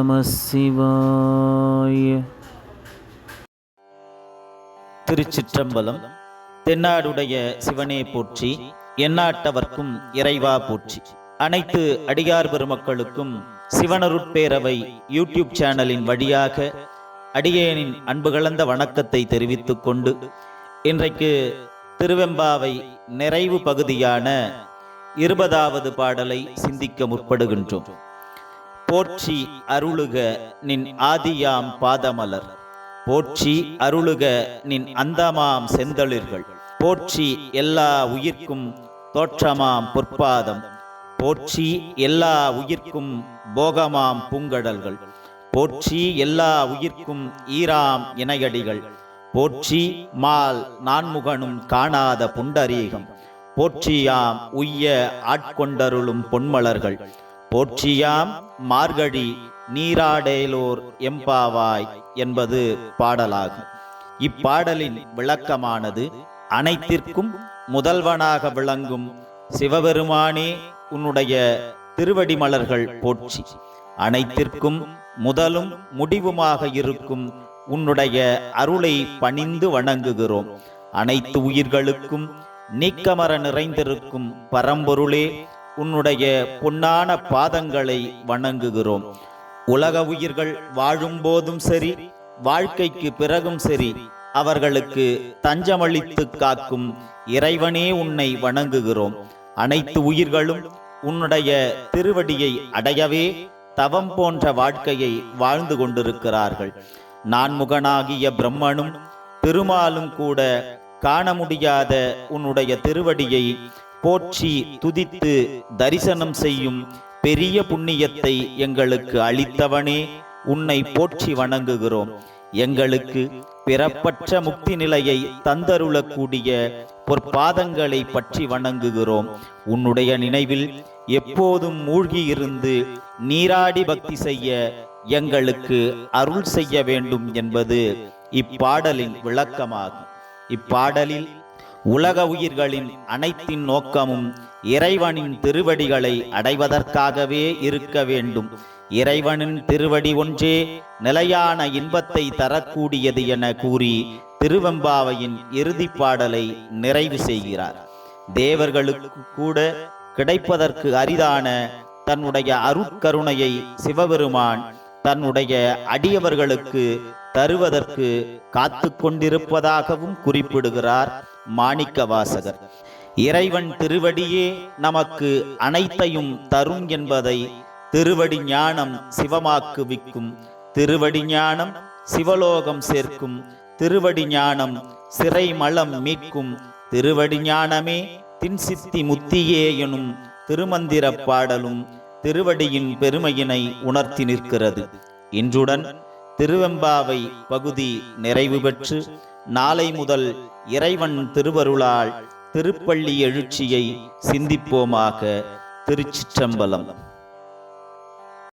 நம சிவாய. திருச்சிற்றம்பலம். தென்னாடுடைய சிவனே போற்றி, எந்நாட்டவர்க்கும் இறைவா போற்றி. அனைத்து அடியார் பெருமக்களுக்கும் சிவனருட்பேரவை யூடியூப் சேனலின் வழியாக அடியேனின் அன்பு கலந்த வணக்கத்தை தெரிவித்துக் கொண்டு, இன்றைக்கு திருவெம்பாவை நிறைவு பகுதியான 20வது பாடலை சிந்திக்க முற்படுகின்றோம். போற்றி அருளுக நின் ஆதியாம் பாதமலர், போற்றி அருளுக நின் அந்தமாம் செந்தளிர்கள், போற்றி எல்லா உயிர்க்கும் தோற்றமாம் பொற்பாதம், போற்றி எல்லா உயிர்க்கும் போகமாம் பூங்கடல்கள், போற்றி எல்லா உயிர்க்கும் ஈராம் இணையடிகள், போற்றி மால் நான்முகனும் காணாத புண்டரீகம், போற்றியாம் உய்ய ஆட்கொண்டருளும் பொன்மலர்கள், போற்றியாம் மார்கழி நீராடேலோர் எம்பாவாய் என்பது பாடலாகும். இப்பாடலின் விளக்கமானது, அனைத்திற்கும் முதல்வனாக விளங்கும் சிவபெருமானே உன்னுடைய திருவடி மலர்கள் போற்றி, அனைத்திற்கும் முதலும் முடிவுமாக இருக்கும் உன்னுடைய அருளை பணிந்து வணங்குகிறோம். அனைத்து உயிர்களுக்கும் நீக்கமர நிறைந்திருக்கும் பரம்பொருளே உன்னுடைய பொன்னான பாதங்களை வணங்குகிறோம். உலக உயிர்கள் வாழும் போதும் சரி, வாழ்க்கைக்கு பிறகும் சரி, அவர்களுக்கு தஞ்சமளித்து காக்கும் இறைவனே உன்னை வணங்குகிறோம். அனைத்து உயிர்களும் உன்னுடைய திருவடியை அடையவே தவம் போன்ற வாழ்க்கையை வாழ்ந்து கொண்டிருக்கிறார்கள். நான்முகனாகிய பிரம்மனும் திருமாலும் கூட காண முடியாத உன்னுடைய திருவடியை போற்றி துதித்து தரிசனம் செய்யும் பெரிய புண்ணியத்தை எங்களுக்கு அளித்தவனே உன்னை போற்றி வணங்குகிறோம். எங்களுக்கு பிறப்பற்ற முக்தி நிலையை தந்தருளக்கூடிய பொற்பாதங்களை பற்றி வணங்குகிறோம். உன்னுடைய நினைவில் எப்போதும் மூழ்கி இருந்து நீராடி பக்தி செய்ய எங்களுக்கு அருள் செய்ய வேண்டும் என்பது இப்பாடலின் விளக்கமாகும். இப்பாடலில் உலக உயிர்களின் அனைத்தின் நோக்கமும் இறைவனின் திருவடிகளை அடைவதற்காகவே இருக்க வேண்டும். இறைவனின் திருவடி ஒன்றே நிலையான இன்பத்தை தரக்கூடியது என கூறி திருவெம்பாவையின் இறுதி பாடலை நிறைவு செய்கிறார். தேவர்களுக்கு கூட கிடைப்பதற்கு அரிதான தன்னுடைய அருட்கருணையை சிவபெருமான் தன்னுடைய அடியவர்களுக்கு தருவதற்கு காத்து கொண்டிருப்பதாகவும் குறிப்பிடுகிறார் மாணிக்கவாசகர். இறைவன் திருவடியே நமக்கு அனைத்தையும் தரும் என்பதை திருவடி ஞானம் சிவமாக்குவிக்கும், திருவடி ஞானம் சிவலோகம் சேர்க்கும், திருவடி ஞானம் சிறை மலம் மீட்கும், திருவடி ஞானமே தின்சித்தி முத்தியே எனும் திருமந்திர பாடலும் திருவடியின் பெருமையினை உணர்த்தி நிற்கிறது. இன்றுடன் திருவெம்பாவை பகுதி நிறைவு பெற்று, நாளை முதல் இறைவன் திருவருளால் திருப்பள்ளி எழுச்சியை சிந்திப்போமாக. திருச்சிற்றம்பலம்.